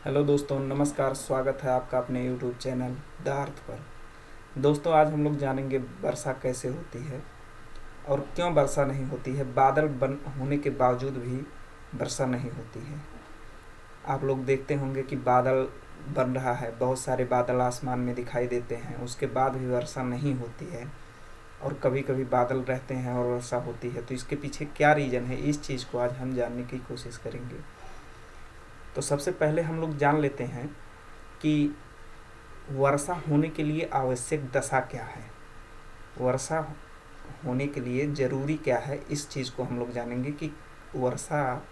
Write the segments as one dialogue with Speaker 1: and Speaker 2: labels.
Speaker 1: Hello दोस्तों, नमस्कार। स्वागत है आपका अपने यूट्यूब चैनल द अर्थ पर। दोस्तों, आज हम लोग जानेंगे वर्षा कैसे होती है और क्यों वर्षा नहीं होती है। बादल बन होने के बावजूद भी वर्षा नहीं होती है। आप लोग देखते होंगे कि बादल बन रहा है, बहुत सारे बादल आसमान में दिखाई देते हैं, उसके बाद भी वर्षा नहीं होती है। और कभी कभी बादल रहते हैं और वर्षा होती है। तो इसके पीछे क्या रीज़न है, इस चीज़ को आज हम जानने की कोशिश करेंगे। तो सबसे पहले हम लोग जान लेते हैं कि वर्षा होने के लिए आवश्यक दशा क्या है, वर्षा होने के लिए ज़रूरी क्या है। इस चीज़ को हम लोग जानेंगे कि वर्षा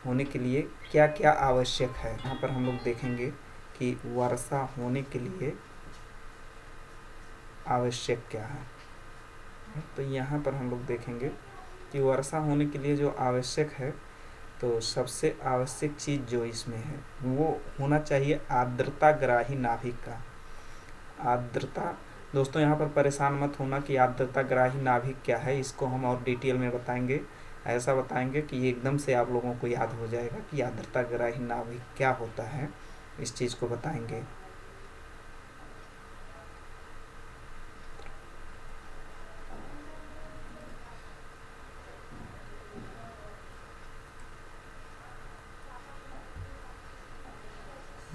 Speaker 1: होने के लिए क्या क्या आवश्यक है। यहाँ पर हम लोग देखेंगे कि वर्षा होने के लिए आवश्यक क्या है। तो यहाँ पर हम लोग देखेंगे कि वर्षा होने के लिए जो आवश्यक है, तो सबसे आवश्यक चीज़ जो इसमें है वो होना चाहिए आर्द्रता ग्राही नाभिक का। आर्द्रता, दोस्तों यहाँ पर परेशान मत होना कि आर्द्रता ग्राही नाभिक क्या है, इसको हम और डिटेल में बताएंगे। ऐसा बताएंगे कि ये एकदम से आप लोगों को याद हो जाएगा कि आर्द्रता ग्राही नाभिक क्या होता है, इस चीज़ को बताएंगे।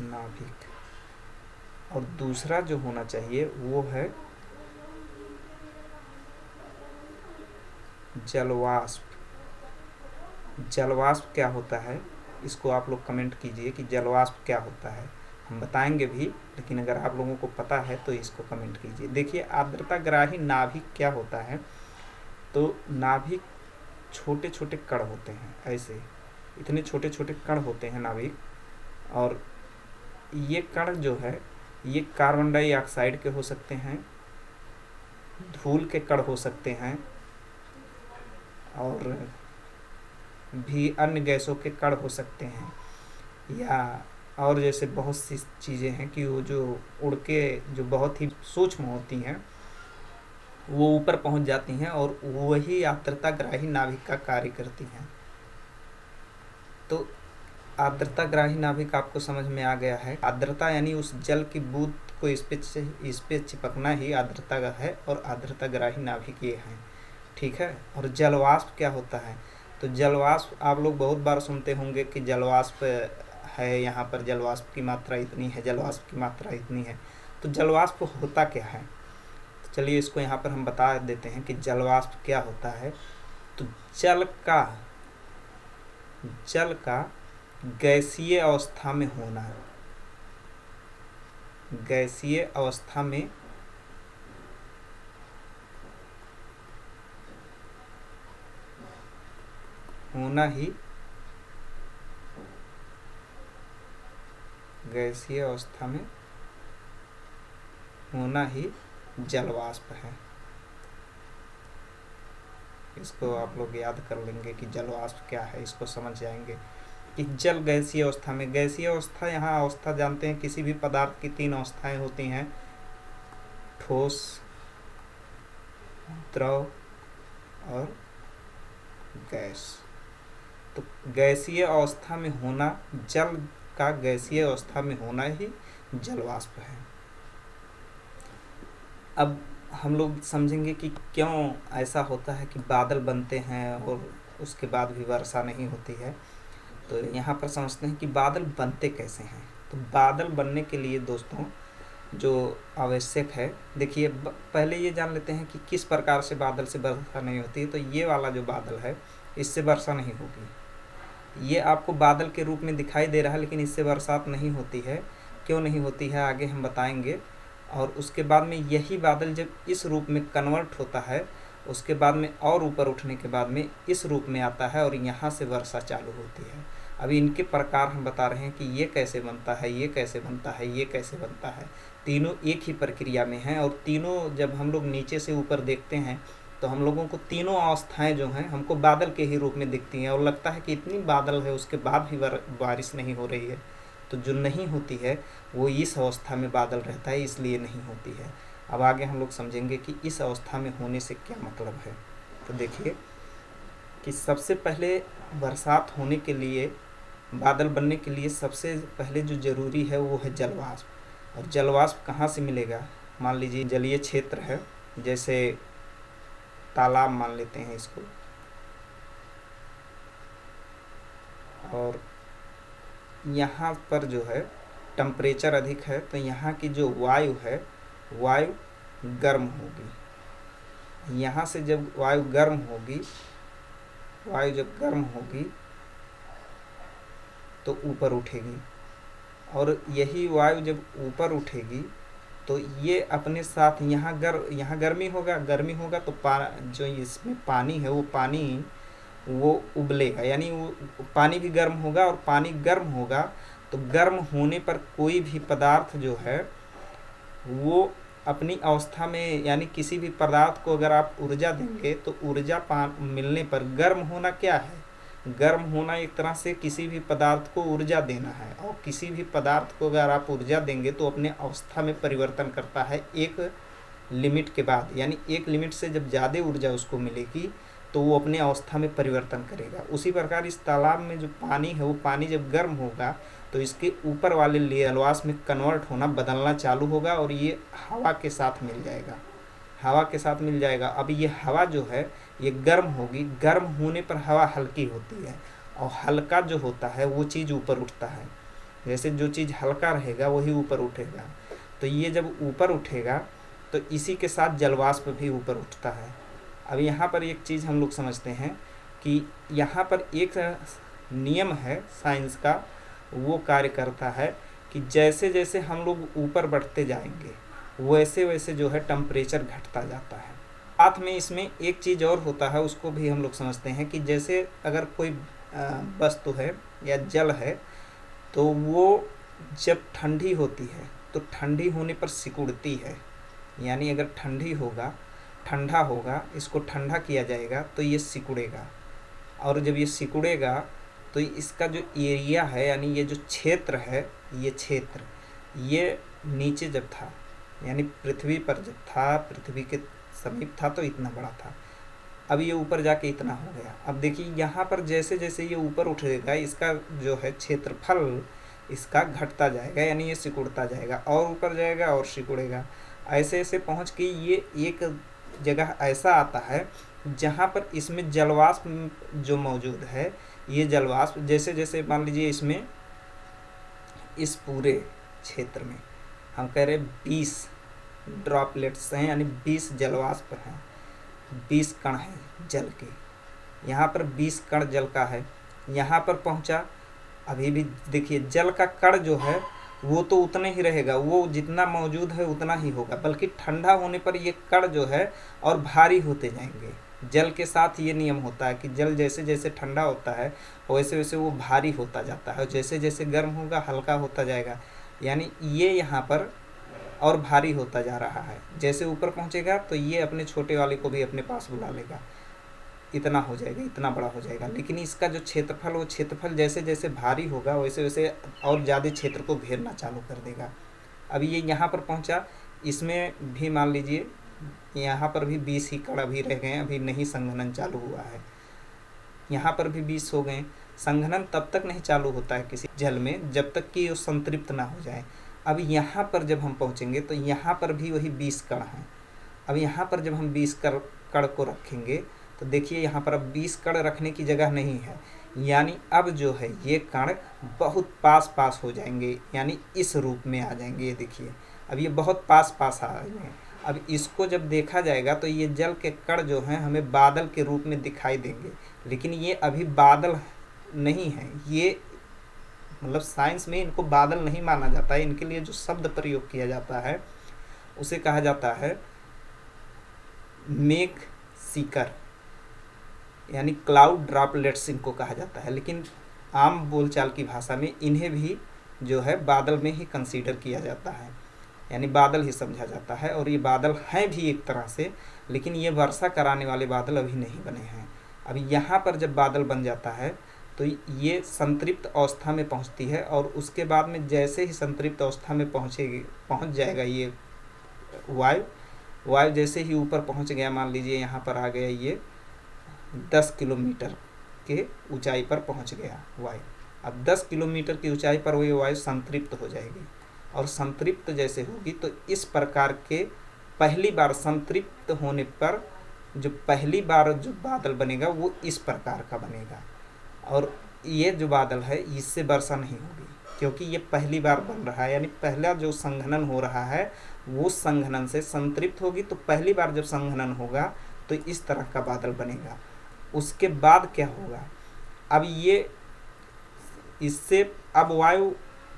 Speaker 1: नाभिक, और दूसरा जो होना चाहिए वो है जलवाष्प। जलवाष्प क्या होता है, इसको आप लोग कमेंट कीजिए कि जलवाष्प क्या होता है। हम बताएंगे भी, लेकिन अगर आप लोगों को पता है तो इसको कमेंट कीजिए। देखिए, आर्द्रता ग्राही नाभिक क्या होता है, तो नाभिक छोटे छोटे कण होते हैं, ऐसे इतने छोटे छोटे कण होते हैं नाभिक। और ये कण जो है, ये कार्बन डाइऑक्साइड के हो सकते हैं, धूल के कण हो सकते हैं, और भी अन्य गैसों के कण हो सकते हैं, या और जैसे बहुत सी चीज़ें हैं कि वो जो उड़ के जो बहुत ही सूक्ष्म होती हैं वो ऊपर पहुंच जाती हैं और वही आर्द्रता ग्राही नाभिक का कार्य करती हैं। तो आर्द्रता ग्राही नाभिक आपको समझ में आ गया है। आर्द्रता यानी उस जल की बूंद को इस पे चिपकना ही आर्द्रता है, और आर्द्रता ग्राही नाभिक ये है, ठीक है। और जलवाष्प क्या होता है, तो जलवाष्प आप लोग बहुत बार सुनते होंगे कि जलवाष्प है, यहाँ पर जलवाष्प की मात्रा इतनी है, जलवाष्प की मात्रा इतनी है। तो जलवाष्प होता क्या है, तो चलिए इसको यहाँ पर हम बता देते हैं कि जलवाष्प क्या होता है। तो जल का गैसीय अवस्था में होना, गैसीय अवस्था में होना ही गैसीय अवस्था में होना ही जलवाष्प है। इसको आप लोग याद कर लेंगे कि जलवाष्प क्या है, इसको समझ जाएंगे कि जल गैसीय अवस्था में। गैसीय अवस्था, यहाँ अवस्था जानते हैं, किसी भी पदार्थ की तीन अवस्थाएं होती हैं, ठोस, द्रव और गैस। तो गैसीय अवस्था में होना, जल का गैसीय अवस्था में होना ही जलवाष्प है। अब हम लोग समझेंगे कि क्यों ऐसा होता है कि बादल बनते हैं और उसके बाद भी वर्षा नहीं होती है। तो यहाँ पर समझते हैं कि बादल बनते कैसे हैं। तो बादल बनने के लिए दोस्तों जो आवश्यक है, देखिए पहले ये जान लेते हैं कि किस प्रकार से बादल से वर्षा नहीं होती है। तो ये वाला जो बादल है, इससे वर्षा नहीं होगी। ये आपको बादल के रूप में दिखाई दे रहा है, लेकिन इससे बरसात नहीं होती है। क्यों नहीं होती है, आगे हम बताएंगे। और उसके बाद में यही बादल जब इस रूप में कन्वर्ट होता है, उसके बाद में और ऊपर उठने के बाद में इस रूप में आता है और यहाँ से वर्षा चालू होती है। अभी इनके प्रकार हम बता रहे हैं कि ये कैसे बनता है, ये कैसे बनता है, ये कैसे बनता है। तीनों एक ही प्रक्रिया में हैं, और तीनों जब हम लोग नीचे से ऊपर देखते हैं तो हम लोगों को तीनों अवस्थाएं जो हैं हमको बादल के ही रूप में दिखती हैं, और लगता है कि इतनी बादल है उसके बाद भी बारिश नहीं हो रही है। तो जो नहीं होती है वो इस अवस्था में बादल रहता है, इसलिए नहीं होती है। अब आगे हम लोग समझेंगे कि इस अवस्था में होने से क्या मतलब है। तो देखिए कि सबसे पहले बरसात होने के लिए बादल बनने के लिए सबसे पहले जो ज़रूरी है वो है जलवाष्प। और जलवाष्प कहाँ से मिलेगा? मान लीजिए जलीय क्षेत्र है, जैसे तालाब मान लेते हैं इसको, और यहाँ पर जो है टेम्परेचर अधिक है, तो यहाँ की जो वायु है वायु गर्म होगी। यहाँ से जब वायु गर्म होगी, वायु जब गर्म होगी तो ऊपर उठेगी, और यही वायु जब ऊपर उठेगी तो ये अपने साथ यहाँ गर्मी होगा तो जो इसमें पानी है वो उबलेगा, यानी वो पानी भी गर्म होगा, और पानी गर्म होगा तो गर्म होने पर कोई भी पदार्थ जो है वो अपनी अवस्था में, यानी किसी भी पदार्थ को अगर आप ऊर्जा देंगे तो ऊर्जा मिलने पर गर्म होना क्या है? गर्म होना एक तरह से किसी भी पदार्थ को ऊर्जा देना है, और किसी भी पदार्थ को अगर आप ऊर्जा देंगे तो अपने अवस्था में परिवर्तन करता है एक लिमिट के बाद, यानी एक लिमिट से जब ज़्यादा ऊर्जा उसको मिलेगी तो वो अपने अवस्था में परिवर्तन करेगा। उसी प्रकार इस तालाब में जो पानी है वो पानी जब गर्म होगा तो इसके ऊपर वाले जलवाष्प में कन्वर्ट होना, बदलना चालू होगा, और ये हवा के साथ मिल जाएगा। अब ये हवा जो है ये गर्म होगी, गर्म होने पर हवा हल्की होती है, और हल्का जो होता है वो चीज़ ऊपर उठता है। जैसे जो चीज़ हल्का रहेगा वही ऊपर उठेगा, तो ये जब ऊपर उठेगा तो इसी के साथ जलवाष्प भी ऊपर उठता है। अब यहाँ पर एक चीज़ हम लोग समझते हैं कि यहाँ पर एक नियम है साइंस का, वो कार्य करता है कि जैसे जैसे हम लोग ऊपर बढ़ते जाएंगे वैसे वैसे जो है टेम्परेचर घटता जाता है। साथ में इसमें एक चीज़ और होता है, उसको भी हम लोग समझते हैं कि जैसे अगर कोई वस्तु है या जल है तो वो जब ठंडी होती है तो ठंडी होने पर सिकुड़ती है, यानी अगर ठंडा होगा, इसको ठंडा किया जाएगा तो ये सिकुड़ेगा, और जब ये सिकुड़ेगा तो इसका जो एरिया है, यानी ये जो क्षेत्र है, ये नीचे जब था, यानी पृथ्वी पर जब था, पृथ्वी के समीप था तो इतना बड़ा था, अब ये ऊपर जाके इतना हो गया। अब देखिए यहाँ पर जैसे जैसे ये ऊपर उठेगा इसका जो है क्षेत्रफल इसका घटता जाएगा, यानी ये सिकुड़ता जाएगा और ऊपर जाएगा और सिकुड़ेगा। ऐसे ऐसे पहुँच के ये एक जगह ऐसा आता है जहाँ पर इसमें जलवाष्प जो मौजूद है, ये जलवाष्प जैसे जैसे मान लीजिए इसमें इस पूरे क्षेत्र में हम कह रहे 20 ड्रॉपलेट्स हैं, यानी 20 जलवाष्प हैं, 20 कण हैं जल के। यहाँ पर 20 कण जल का है, यहाँ पर पहुँचा, अभी भी देखिए जल का कण जो है वो तो उतना ही रहेगा, वो जितना मौजूद है उतना ही होगा, बल्कि ठंडा होने पर ये कण जो है और भारी होते जाएंगे। जल के साथ ये नियम होता है कि जल जैसे जैसे ठंडा होता है वैसे वैसे वो भारी होता जाता है, और जैसे जैसे गर्म होगा हल्का होता जाएगा, यानी ये यहाँ पर और भारी होता जा रहा है। जैसे ऊपर पहुँचेगा तो ये अपने छोटे वाले को भी अपने पास बुला लेगा, इतना हो जाएगा, इतना बड़ा हो जाएगा। लेकिन इसका जो क्षेत्रफल, वो क्षेत्रफल जैसे जैसे भारी होगा वैसे वैसे और ज़्यादा क्षेत्र को घेरना चालू कर देगा। अब ये यहाँ पर पहुँचा, इसमें भी मान लीजिए यहाँ पर भी 20 ही कण अभी रह गए, अभी नहीं संघनन चालू हुआ है। यहाँ पर भी 20 हो गए। संघनन तब तक नहीं चालू होता है किसी जल में जब तक कि वो संतृप्त ना हो जाए। अब यहाँ पर जब हम पहुँचेंगे तो यहाँ पर भी वही 20 कण हैं। अब यहाँ पर जब हम 20 कण को रखेंगे तो देखिए यहाँ पर अब 20 कण रखने की जगह नहीं है, यानी अब जो है ये कण बहुत पास पास हो जाएंगे, यानी इस रूप में आ जाएंगे। ये देखिए अब ये बहुत पास पास आ रहे हैं। अब इसको जब देखा जाएगा तो ये जल के कण जो हैं हमें बादल के रूप में दिखाई देंगे, लेकिन ये अभी बादल नहीं है। ये मतलब साइंस में इनको बादल नहीं माना जाता है। इनके लिए जो शब्द प्रयोग किया जाता है उसे कहा जाता है मेघ सीकर, यानी क्लाउड ड्रॉपलेट्स इनको कहा जाता है। लेकिन आम बोलचाल की भाषा में इन्हें भी जो है बादल में ही कंसीडर किया जाता है, यानी बादल ही समझा जाता है। और ये बादल हैं भी एक तरह से, लेकिन ये वर्षा कराने वाले बादल अभी नहीं बने हैं। अभी यहाँ पर जब बादल बन जाता है तो ये संतृप्त अवस्था में पहुँचती है, और उसके बाद में जैसे ही संतृप्त अवस्था में पहुँच जाएगा ये वायु जैसे ही ऊपर पहुँच गया, मान लीजिए यहाँ पर आ गया, ये 10 किलोमीटर के ऊंचाई पर पहुँच गया वायु, अब 10 किलोमीटर की ऊंचाई पर वो वायु संतृप्त हो जाएगी, और संतृप्त जैसे होगी तो इस प्रकार के पहली बार संतृप्त होने पर जो पहली बार जो बादल बनेगा वो इस प्रकार का बनेगा। और ये जो बादल है इससे वर्षा नहीं होगी, क्योंकि ये पहली बार बन रहा है, यानी पहला जो संघनन हो रहा है वो संघनन से संतृप्त होगी। तो पहली बार जब संघनन होगा तो इस तरह का बादल बनेगा। उसके बाद क्या होगा, अब ये इससे अब वायु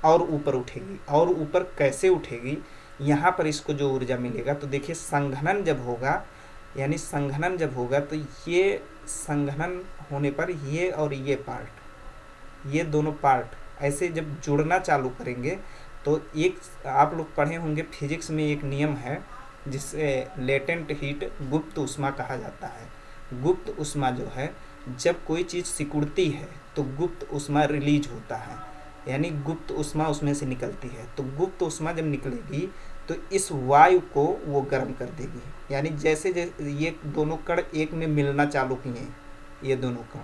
Speaker 1: और ऊपर उठेगी, और ऊपर कैसे उठेगी, यहाँ पर इसको जो ऊर्जा मिलेगा, तो देखिए संघनन जब होगा, यानी संघनन जब होगा तो ये संघनन होने पर ये और ये पार्ट, ये दोनों पार्ट ऐसे जब जुड़ना चालू करेंगे तो एक आप लोग पढ़े होंगे फिजिक्स में एक नियम है जिसे लेटेंट हीट, गुप्त ऊष्मा कहा जाता है। गुप्त ऊष्मा जो है, जब कोई चीज़ सिकुड़ती है तो गुप्त ऊष्मा रिलीज होता है, यानी गुप्त ऊष्मा उसमें से निकलती है। तो गुप्त ऊष्मा जब निकलेगी तो इस वायु को वो गर्म कर देगी, यानी जैसे जैसे ये दोनों कण एक में मिलना चालू किए, ये दोनों कण,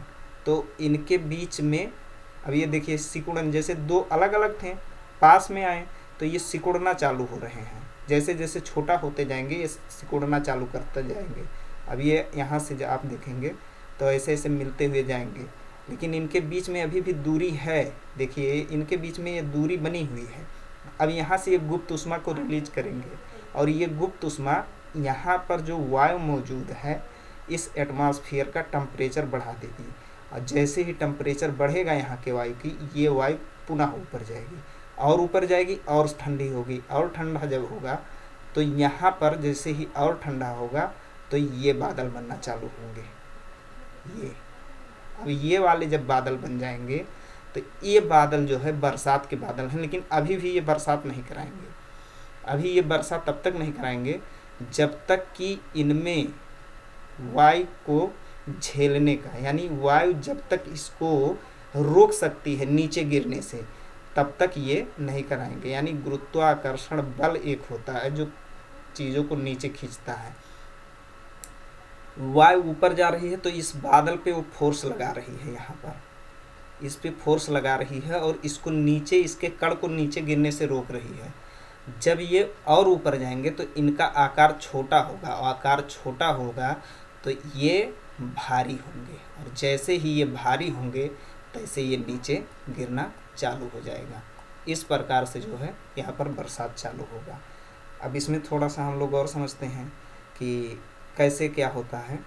Speaker 1: तो इनके बीच में अब ये देखिए सिकुड़न, जैसे दो अलग अलग थे पास में आए तो ये सिकुड़ना चालू हो रहे हैं, जैसे जैसे छोटा होते जाएंगे ये सिकुड़ना चालू करते जाएंगे। अब ये यहाँ से आप देखेंगे तो ऐसे ऐसे मिलते हुए जाएंगे, लेकिन इनके बीच में अभी भी दूरी है, देखिए इनके बीच में ये दूरी बनी हुई है। अब यहाँ से ये गुप्त ऊष्मा को रिलीज करेंगे, और ये गुप्त ऊष्मा यहाँ पर जो वायु मौजूद है इस एटमॉस्फेयर का टेम्परेचर बढ़ा देगी, और जैसे ही टेम्परेचर बढ़ेगा यहाँ के वायु की, ये वायु पुनः ऊपर जाएगी, और ऊपर जाएगी और ठंडी होगी, और ठंडा जब होगा तो यहाँ पर जैसे ही और ठंडा होगा तो ये बादल बनना चालू होंगे। ये अब ये वाले जब बादल बन जाएंगे तो ये बादल जो है बरसात के बादल हैं, लेकिन अभी भी ये बरसात नहीं कराएंगे। अभी ये बरसात तब तक नहीं कराएंगे जब तक कि इनमें वायु को झेलने का, यानी वायु जब तक इसको रोक सकती है नीचे गिरने से, तब तक ये नहीं कराएंगे। यानी गुरुत्वाकर्षण बल एक होता है जो चीज़ों को नीचे खींचता है। वायु ऊपर जा रही है तो इस बादल पे वो फोर्स लगा रही है, यहाँ पर इस पे फोर्स लगा रही है और इसको नीचे, इसके कण को नीचे गिरने से रोक रही है। जब ये और ऊपर जाएंगे तो इनका आकार छोटा होगा, और आकार छोटा होगा तो ये भारी होंगे, और जैसे ही ये भारी होंगे तैसे ये नीचे गिरना चालू हो जाएगा। इस प्रकार से जो है यहाँ पर बरसात चालू होगा। अब इसमें थोड़ा सा हम लोग और समझते हैं कि कैसे क्या होता है।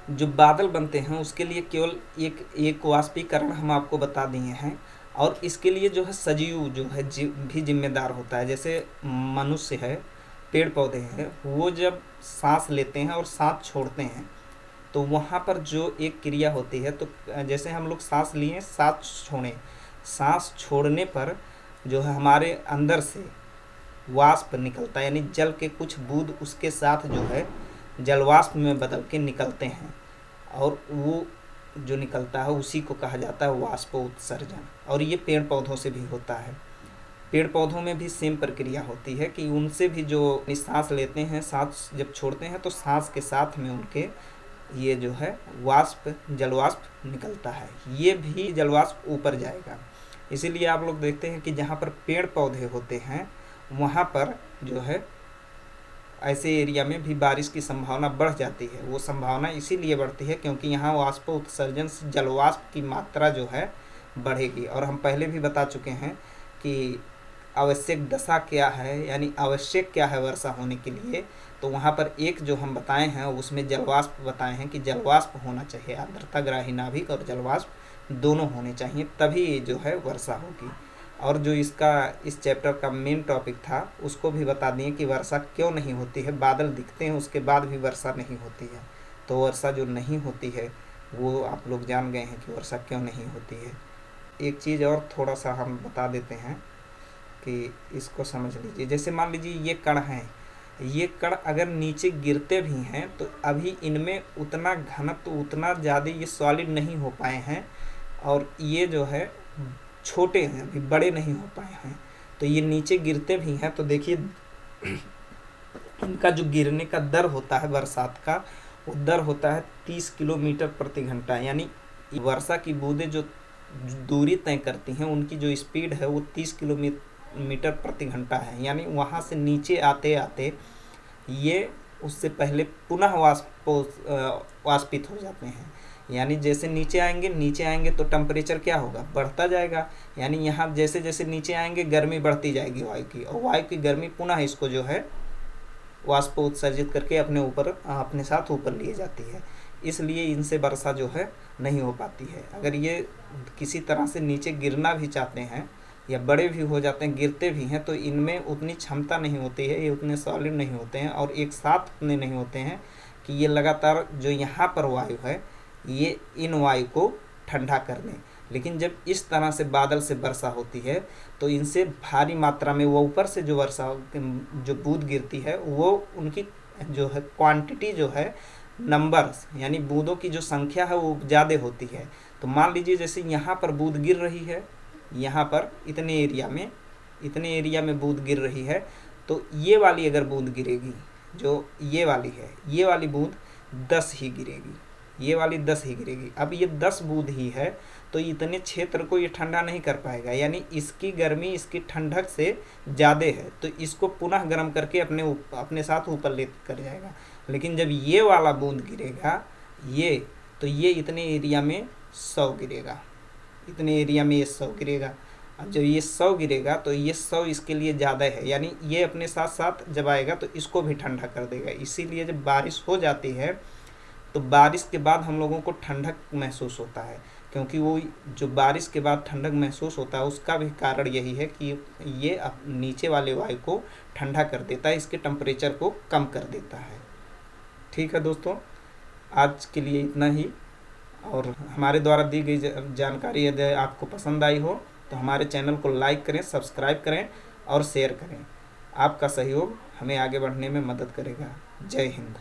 Speaker 1: जो बादल बनते हैं उसके लिए केवल एक वाष्पीकरण हम आपको बता दिए हैं, और इसके लिए जो है सजीव जो है भी जिम्मेदार होता है। जैसे मनुष्य है, पेड़ पौधे हैं, वो जब सांस लेते हैं और सांस छोड़ते हैं तो वहाँ पर जो एक क्रिया होती है, तो जैसे हम लोग सांस लिए सांस छोड़ें, सांस छोड़ने पर जो है हमारे अंदर से वाष्प निकलता है, यानी जल के कुछ बूंद उसके साथ जो है जलवाष्प में बदल के निकलते हैं, और वो जो निकलता है उसी को कहा जाता है वाष्प उत्सर्जन। और ये पेड़ पौधों से भी होता है। पेड़ पौधों में भी सेम प्रक्रिया होती है कि उनसे भी जो सांस लेते हैं, सांस जब छोड़ते हैं तो सांस के साथ में उनके ये जो है वाष्प, जलवाष्प निकलता है, ये भी जलवाष्प ऊपर जाएगा। इसीलिए आप लोग देखते हैं कि जहाँ पर पेड़ पौधे होते हैं वहाँ पर जो है ऐसे एरिया में भी बारिश की संभावना बढ़ जाती है। वो संभावना इसीलिए बढ़ती है क्योंकि यहाँ वाष्प उत्सर्जन से जलवाष्प की मात्रा जो है बढ़ेगी। और हम पहले भी बता चुके हैं कि आवश्यक दशा क्या है, यानी आवश्यक क्या है वर्षा होने के लिए, तो वहाँ पर एक जो हम बताए हैं उसमें जलवाष्प बताए हैं कि जलवाष्प होना चाहिए, आर्द्रताग्राही नाभिक और जलवाष्प दोनों होने चाहिए, तभी जो है वर्षा होगी। और जो इस चैप्टर का मेन टॉपिक था उसको भी बता दिए कि वर्षा क्यों नहीं होती है। बादल दिखते हैं उसके बाद भी वर्षा नहीं होती है, तो वर्षा जो नहीं होती है वो आप लोग जान गए हैं कि वर्षा क्यों नहीं होती है। एक चीज़ और थोड़ा सा हम बता देते हैं कि इसको समझ लीजिए। जैसे मान लीजिए ये कण हैं, ये कण अगर नीचे गिरते भी हैं तो अभी इनमें उतना घनत्व, उतना ज़्यादा ये सॉलिड नहीं हो पाए हैं, और ये जो है छोटे हैं, अभी बड़े नहीं हो पाए हैं, तो ये नीचे गिरते भी हैं। तो देखिए इनका जो गिरने का दर होता है बरसात का, वो दर होता है 30 किलोमीटर प्रति घंटा, यानी वर्षा की बूंदें जो दूरी तय करती हैं उनकी जो स्पीड है वो 30 किलोमीटर प्रति घंटा है। यानी वहाँ से नीचे आते आते ये उससे पहले पुनः वाष्पित हो जाते हैं। यानी जैसे नीचे आएंगे तो टेम्परेचर क्या होगा, बढ़ता जाएगा। यानी यहाँ जैसे जैसे नीचे आएंगे गर्मी बढ़ती जाएगी वायु की, और वायु की गर्मी पुनः इसको जो है वाष्प उत्सर्जित करके अपने साथ ऊपर लिए जाती है। इसलिए इनसे वर्षा जो है नहीं हो पाती है। अगर ये किसी तरह से नीचे गिरना भी चाहते हैं या बड़े भी हो जाते हैं, गिरते भी हैं, तो इनमें उतनी क्षमता नहीं होती है, ये उतने सॉलिड नहीं होते हैं और एक साथ उतने नहीं होते हैं कि ये लगातार जो यहाँ पर वायु है ये इन वायु को ठंडा कर दें। लेकिन जब इस तरह से बादल से वर्षा होती है तो इनसे भारी मात्रा में वो ऊपर से जो वर्षा जो बूंद गिरती है वो उनकी जो है क्वांटिटी जो है नंबर्स यानी बूंदों की जो संख्या है वो ज़्यादा होती है। तो मान लीजिए जैसे यहाँ पर बूंद गिर रही है, यहाँ पर इतने एरिया में बूंद गिर रही है, तो ये वाली अगर बूंद गिरेगी जो ये वाली है, ये वाली बूंद 10 ही गिरेगी, ये वाली 10 ही गिरेगी। अब ये 10 बूंद ही है तो इतने क्षेत्र को ये ठंडा नहीं कर पाएगा, यानी इसकी गर्मी इसकी ठंडक से ज़्यादा है, तो इसको पुनः गर्म करके अपने साथ ऊपर ले कर जाएगा। लेकिन जब ये वाला बूंद गिरेगा तो ये इतने एरिया में 100 गिरेगा, इतने एरिया में ये 100 गिरेगा। अब जब ये 100 गिरेगा तो ये 100 इसके लिए ज़्यादा है, यानी ये अपने साथ साथ जब आएगा तो इसको भी ठंडा कर देगा। इसीलिए जब बारिश हो जाती है तो बारिश के बाद हम लोगों को ठंडक महसूस होता है, क्योंकि वो जो बारिश के बाद ठंडक महसूस होता है उसका भी कारण यही है कि ये नीचे वाले वायु को ठंडा कर देता है, इसके टेम्परेचर को कम कर देता है। ठीक है दोस्तों, आज के लिए इतना ही। और हमारे द्वारा दी गई जानकारी यदि आपको पसंद आई हो तो हमारे चैनल को लाइक करें, सब्सक्राइब करें और शेयर करें। आपका सहयोग हमें आगे बढ़ने में मदद करेगा। जय हिंद।